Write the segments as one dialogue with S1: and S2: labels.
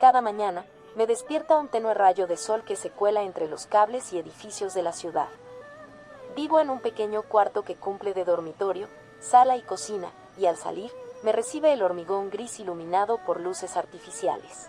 S1: Cada mañana, me despierta un tenue rayo de sol que se cuela entre los cables y edificios de la ciudad. Vivo en un pequeño cuarto que cumple de dormitorio, sala y cocina, y al salir, me recibe el hormigón gris iluminado por luces artificiales.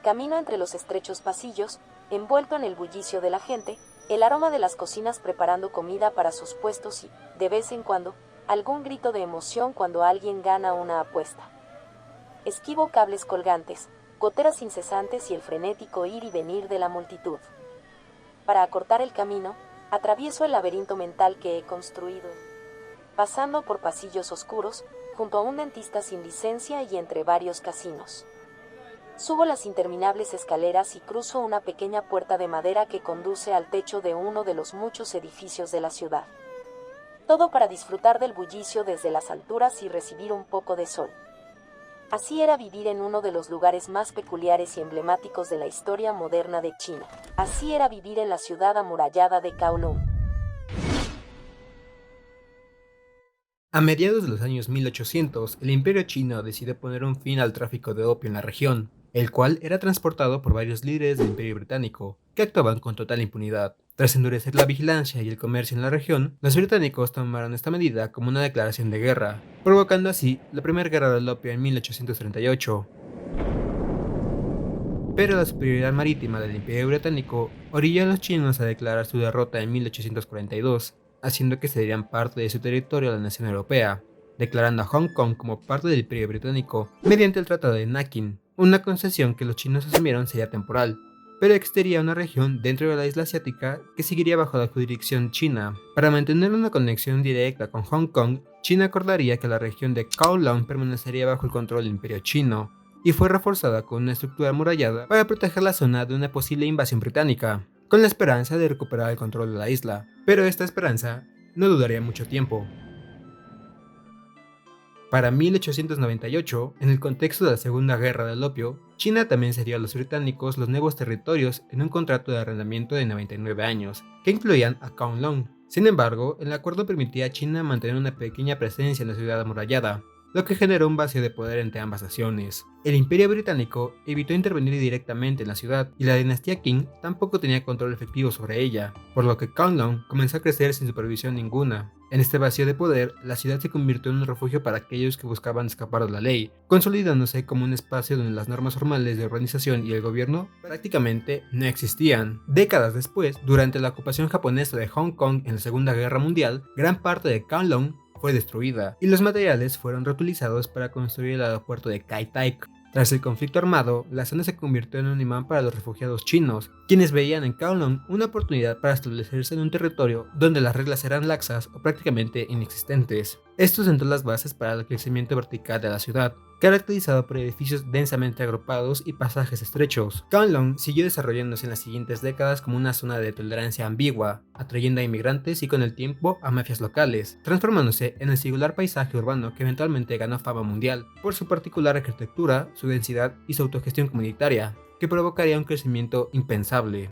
S1: Camino entre los estrechos pasillos, envuelto en el bullicio de la gente, el aroma de las cocinas preparando comida para sus puestos y, de vez en cuando, algún grito de emoción cuando alguien gana una apuesta. Esquivo cables colgantes, goteras incesantes y el frenético ir y venir de la multitud. Para acortar el camino, atravieso el laberinto mental que he construido, pasando por pasillos oscuros, junto a un dentista sin licencia y entre varios casinos. Subo las interminables escaleras y cruzo una pequeña puerta de madera que conduce al techo de uno de los muchos edificios de la ciudad. Todo para disfrutar del bullicio desde las alturas y recibir un poco de sol. Así era vivir en uno de los lugares más peculiares y emblemáticos de la historia moderna de China. Así era vivir en la ciudad amurallada de Kowloon.
S2: A mediados de los años 1800, el Imperio Chino decidió poner un fin al tráfico de opio en la región, el cual era transportado por varios líderes del Imperio Británico, que actuaban con total impunidad. Tras endurecer la vigilancia y el comercio en la región, los británicos tomaron esta medida como una declaración de guerra, provocando así la Primera Guerra del Opio en 1838. Pero la superioridad marítima del Imperio Británico orilló a los chinos a declarar su derrota en 1842, haciendo que cedieran parte de su territorio a la nación europea, declarando a Hong Kong como parte del Imperio Británico mediante el Tratado de Nanking, una concesión que los chinos asumieron sería temporal, pero extendía una región dentro de la isla asiática que seguiría bajo la jurisdicción china. Para mantener una conexión directa con Hong Kong, China acordaría que la región de Kowloon permanecería bajo el control del Imperio Chino, y fue reforzada con una estructura amurallada para proteger la zona de una posible invasión británica, con la esperanza de recuperar el control de la isla. Pero esta esperanza no duraría mucho tiempo. Para 1898, en el contexto de la Segunda Guerra del Opio, China también cedió a los británicos los nuevos territorios en un contrato de arrendamiento de 99 años, que incluían a Kowloon. Sin embargo, el acuerdo permitía a China mantener una pequeña presencia en la ciudad amurallada, lo que generó un vacío de poder entre ambas naciones. El Imperio Británico evitó intervenir directamente en la ciudad, y la dinastía Qing tampoco tenía control efectivo sobre ella, por lo que Kowloon comenzó a crecer sin supervisión ninguna. En este vacío de poder, la ciudad se convirtió en un refugio para aquellos que buscaban escapar de la ley, consolidándose como un espacio donde las normas formales de organización y el gobierno prácticamente no existían. Décadas después, durante la ocupación japonesa de Hong Kong en la Segunda Guerra Mundial, gran parte de Kowloon fue destruida, y los materiales fueron reutilizados para construir el aeropuerto de Kai Tak. Tras el conflicto armado, la zona se convirtió en un imán para los refugiados chinos, quienes veían en Kowloon una oportunidad para establecerse en un territorio donde las reglas eran laxas o prácticamente inexistentes. Esto sentó las bases para el crecimiento vertical de la ciudad, caracterizado por edificios densamente agrupados y pasajes estrechos. Kowloon siguió desarrollándose en las siguientes décadas como una zona de tolerancia ambigua, atrayendo a inmigrantes y con el tiempo a mafias locales, transformándose en el singular paisaje urbano que eventualmente ganó fama mundial por su particular arquitectura, su densidad y su autogestión comunitaria, que provocaría un crecimiento impensable.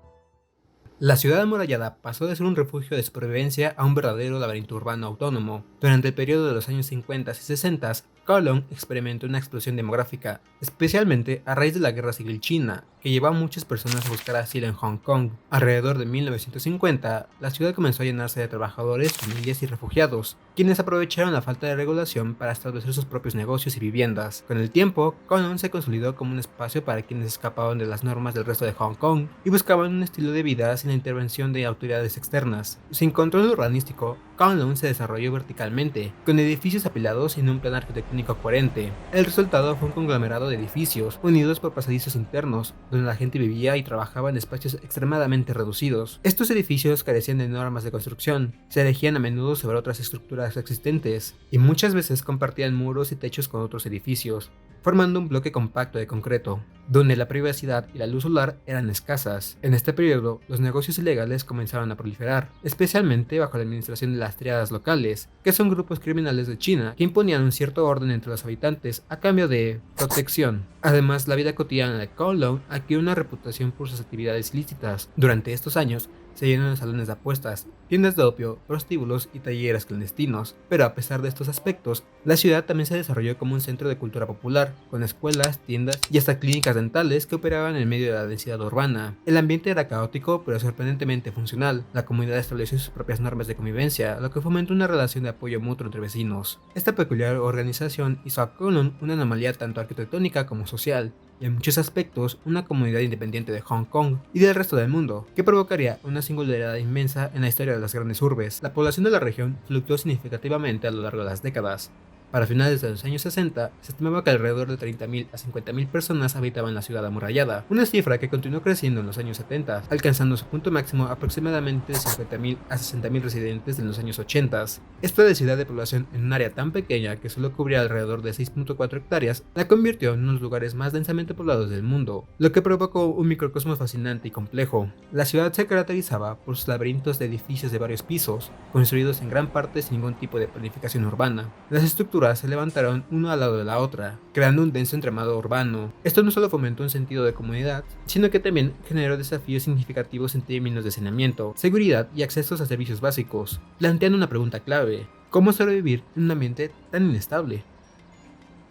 S2: La ciudad amurallada pasó de ser un refugio de supervivencia a un verdadero laberinto urbano autónomo. Durante el periodo de los años 50 y 60, Kowloon experimentó una explosión demográfica, especialmente a raíz de la Guerra Civil China, que llevó a muchas personas a buscar asilo en Hong Kong. Alrededor de 1950, la ciudad comenzó a llenarse de trabajadores, familias y refugiados, quienes aprovecharon la falta de regulación para establecer sus propios negocios y viviendas. Con el tiempo, Kowloon se consolidó como un espacio para quienes escapaban de las normas del resto de Hong Kong y buscaban un estilo de vida sin la intervención de autoridades externas. Sin control urbanístico, Kowloon se desarrolló verticalmente, con edificios apilados en un plan arquitectónico coherente. El resultado fue un conglomerado de edificios unidos por pasadizos internos, donde la gente vivía y trabajaba en espacios extremadamente reducidos. Estos edificios carecían de normas de construcción, se erigían a menudo sobre otras estructuras existentes, y muchas veces compartían muros y techos con otros edificios, formando un bloque compacto de concreto, donde la privacidad y la luz solar eran escasas. En este periodo, los negocios ilegales comenzaron a proliferar, especialmente bajo la administración de las triadas locales, que son grupos criminales de China que imponían un cierto orden entre los habitantes a cambio de protección. Además, la vida cotidiana de Kowloon adquirió una reputación por sus actividades ilícitas. Durante estos años, se llenó de salones de apuestas, tiendas de opio, prostíbulos y talleres clandestinos. Pero a pesar de estos aspectos, la ciudad también se desarrolló como un centro de cultura popular, con escuelas, tiendas y hasta clínicas dentales que operaban en medio de la densidad urbana. El ambiente era caótico pero sorprendentemente funcional. La comunidad estableció sus propias normas de convivencia, lo que fomentó una relación de apoyo mutuo entre vecinos. Esta peculiar organización hizo a Kowloon una anomalía tanto arquitectónica como social, y en muchos aspectos una comunidad independiente de Hong Kong y del resto del mundo, que provocaría una singularidad inmensa en la historia de las grandes urbes. La población de la región fluctuó significativamente a lo largo de las décadas. Para finales de los años 60, se estimaba que alrededor de 30.000 a 50.000 personas habitaban la ciudad amurallada, una cifra que continuó creciendo en los años 70, alcanzando su punto máximo aproximadamente de 50.000 a 60.000 residentes en los años 80. Esta densidad de población en un área tan pequeña que solo cubría alrededor de 6.4 hectáreas, la convirtió en uno de los lugares más densamente poblados del mundo, lo que provocó un microcosmos fascinante y complejo. La ciudad se caracterizaba por sus laberintos de edificios de varios pisos, construidos en gran parte sin ningún tipo de planificación urbana. Las estructuras se levantaron uno al lado de la otra, creando un denso entramado urbano. Esto no solo fomentó un sentido de comunidad, sino que también generó desafíos significativos en términos de saneamiento, seguridad y accesos a servicios básicos, planteando una pregunta clave: ¿cómo sobrevivir en un ambiente tan inestable?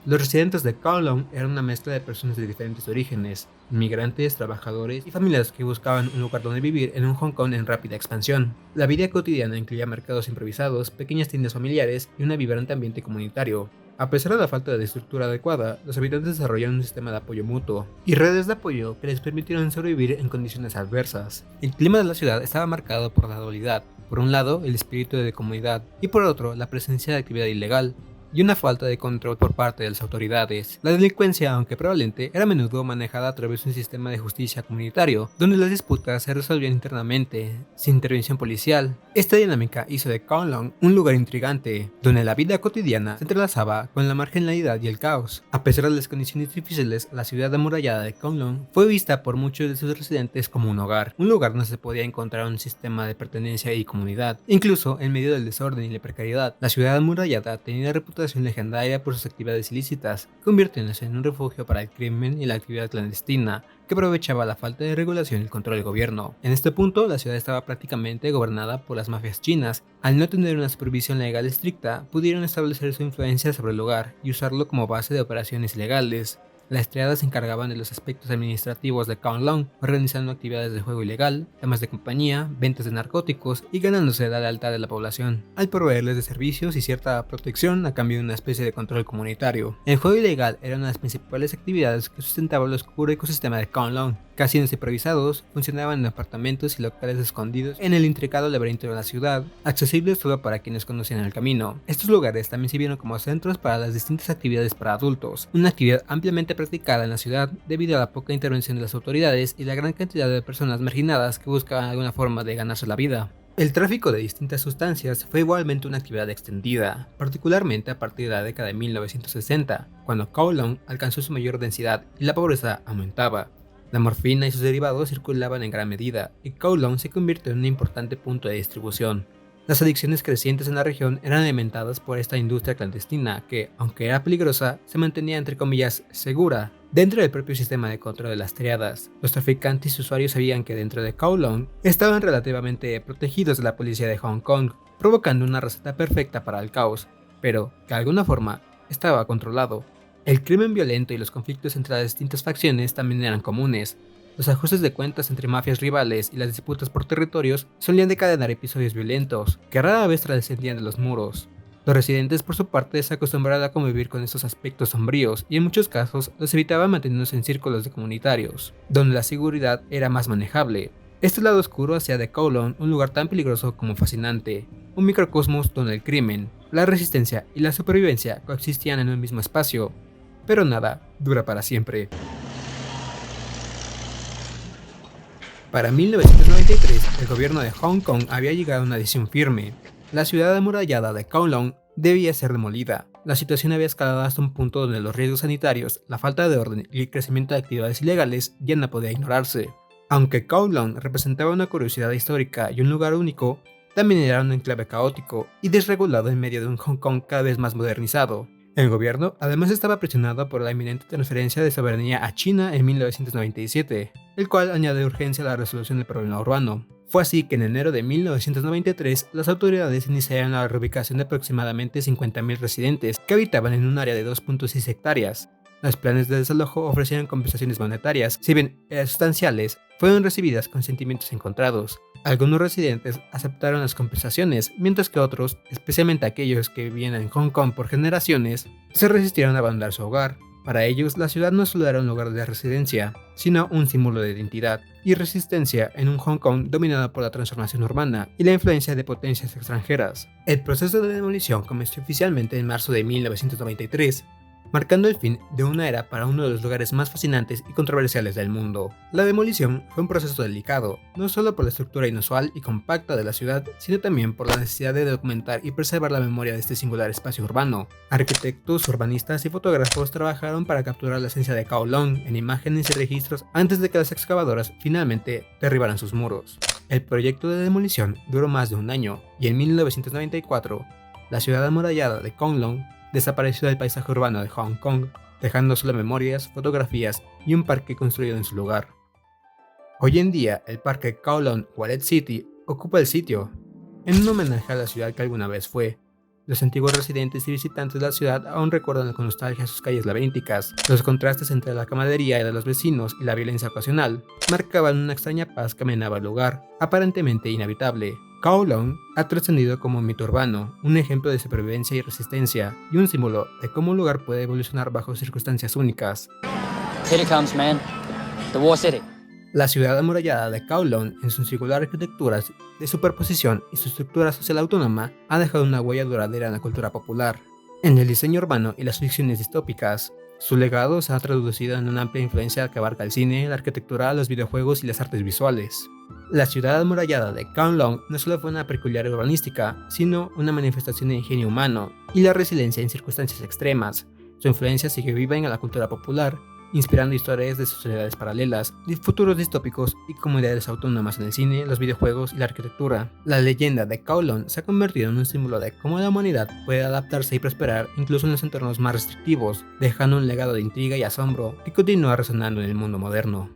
S2: Los residentes de Kowloon eran una mezcla de personas de diferentes orígenes, inmigrantes, trabajadores y familias que buscaban un lugar donde vivir en un Hong Kong en rápida expansión. La vida cotidiana incluía mercados improvisados, pequeñas tiendas familiares y un vibrante ambiente comunitario. A pesar de la falta de estructura adecuada, los habitantes desarrollaron un sistema de apoyo mutuo y redes de apoyo que les permitieron sobrevivir en condiciones adversas. El clima de la ciudad estaba marcado por la dualidad: por un lado, el espíritu de comunidad y por otro, la presencia de actividad ilegal y una falta de control por parte de las autoridades. La delincuencia, aunque prevalente, era a menudo manejada a través de un sistema de justicia comunitario, donde las disputas se resolvían internamente, sin intervención policial. Esta dinámica hizo de Kowloon un lugar intrigante, donde la vida cotidiana se entrelazaba con la marginalidad y el caos. A pesar de las condiciones difíciles, la ciudad amurallada de Kowloon fue vista por muchos de sus residentes como un hogar, un lugar donde se podía encontrar un sistema de pertenencia y comunidad. Incluso en medio del desorden y la precariedad, la ciudad amurallada tenía reputación legendaria por sus actividades ilícitas, convirtiéndose en un refugio para el crimen y la actividad clandestina, que aprovechaba la falta de regulación y el control del gobierno. En este punto, la ciudad estaba prácticamente gobernada por las mafias chinas. Al no tener una supervisión legal estricta, pudieron establecer su influencia sobre el lugar y usarlo como base de operaciones ilegales. Las triadas se encargaban de los aspectos administrativos de Kowloon, organizando actividades de juego ilegal, damas de compañía, ventas de narcóticos y ganándose la lealtad de la población, al proveerles de servicios y cierta protección a cambio de una especie de control comunitario. El juego ilegal era una de las principales actividades que sustentaba el oscuro ecosistema de Kowloon. Casinos improvisados funcionaban en apartamentos y locales escondidos en el intricado laberinto de la ciudad, accesibles solo para quienes conocían el camino. Estos lugares también sirvieron como centros para las distintas actividades para adultos, una actividad ampliamente practicada en la ciudad debido a la poca intervención de las autoridades y la gran cantidad de personas marginadas que buscaban alguna forma de ganarse la vida. El tráfico de distintas sustancias fue igualmente una actividad extendida, particularmente a partir de la década de 1960, cuando Kowloon alcanzó su mayor densidad y la pobreza aumentaba. La morfina y sus derivados circulaban en gran medida, y Kowloon se convirtió en un importante punto de distribución. Las adicciones crecientes en la región eran alimentadas por esta industria clandestina que, aunque era peligrosa, se mantenía entre comillas segura dentro del propio sistema de control de las triadas. Los traficantes y usuarios sabían que dentro de Kowloon estaban relativamente protegidos de la policía de Hong Kong, provocando una receta perfecta para el caos, pero que de alguna forma estaba controlado. El crimen violento y los conflictos entre las distintas facciones también eran comunes. Los ajustes de cuentas entre mafias rivales y las disputas por territorios solían decadenar episodios violentos, que rara vez trascendían de los muros. Los residentes por su parte se acostumbraron a convivir con estos aspectos sombríos y en muchos casos los evitaban manteniéndose en círculos de comunitarios, donde la seguridad era más manejable. Este lado oscuro hacía de Kowloon un lugar tan peligroso como fascinante, un microcosmos donde el crimen, la resistencia y la supervivencia coexistían en un mismo espacio. Pero nada dura para siempre. Para 1993, el gobierno de Hong Kong había llegado a una decisión firme. La ciudad amurallada de Kowloon debía ser demolida. La situación había escalado hasta un punto donde los riesgos sanitarios, la falta de orden y el crecimiento de actividades ilegales ya no podía ignorarse. Aunque Kowloon representaba una curiosidad histórica y un lugar único, también era un enclave caótico y desregulado en medio de un Hong Kong cada vez más modernizado. El gobierno además estaba presionado por la inminente transferencia de soberanía a China en 1997, el cual añade urgencia a la resolución del problema urbano. Fue así que en enero de 1993 las autoridades iniciaron la reubicación de aproximadamente 50.000 residentes que habitaban en un área de 2.6 hectáreas. Los planes de desalojo ofrecieron compensaciones monetarias, si bien eran sustanciales, fueron recibidas con sentimientos encontrados. Algunos residentes aceptaron las compensaciones, mientras que otros, especialmente aquellos que vivían en Hong Kong por generaciones, se resistieron a abandonar su hogar. Para ellos, la ciudad no solo era un lugar de residencia, sino un símbolo de identidad y resistencia en un Hong Kong dominado por la transformación urbana y la influencia de potencias extranjeras. El proceso de demolición comenzó oficialmente en marzo de 1993, marcando el fin de una era para uno de los lugares más fascinantes y controversiales del mundo. La demolición fue un proceso delicado, no solo por la estructura inusual y compacta de la ciudad, sino también por la necesidad de documentar y preservar la memoria de este singular espacio urbano. Arquitectos, urbanistas y fotógrafos trabajaron para capturar la esencia de Kowloon en imágenes y registros antes de que las excavadoras finalmente derribaran sus muros. El proyecto de demolición duró más de un año, y en 1994, la ciudad amurallada de Kowloon desapareció del paisaje urbano de Hong Kong, dejando solo memorias, fotografías y un parque construido en su lugar. Hoy en día, el parque Kowloon Wallet City ocupa el sitio, en un homenaje a la ciudad que alguna vez fue. Los antiguos residentes y visitantes de la ciudad aún recuerdan con nostalgia sus calles laberínticas. Los contrastes entre la camaradería de los vecinos y la violencia ocasional marcaban una extraña paz que amenaba el lugar, aparentemente inhabitable. Kowloon ha trascendido como un mito urbano, un ejemplo de supervivencia y resistencia, y un símbolo de cómo un lugar puede evolucionar bajo circunstancias únicas.
S3: Here it comes, man. The War City.
S2: La ciudad amurallada de Kowloon, en su singular arquitectura de superposición y su estructura social autónoma, ha dejado una huella duradera en la cultura popular. En el diseño urbano y las ficciones distópicas, su legado se ha traducido en una amplia influencia que abarca el cine, la arquitectura, los videojuegos y las artes visuales. La ciudad amurallada de Kowloon no solo fue una peculiar urbanística, sino una manifestación de ingenio humano y la resiliencia en circunstancias extremas. Su influencia sigue viva en la cultura popular, inspirando historias de sociedades paralelas, de futuros distópicos y comunidades autónomas en el cine, los videojuegos y la arquitectura. La leyenda de Kowloon se ha convertido en un símbolo de cómo la humanidad puede adaptarse y prosperar incluso en los entornos más restrictivos, dejando un legado de intriga y asombro que continúa resonando en el mundo moderno.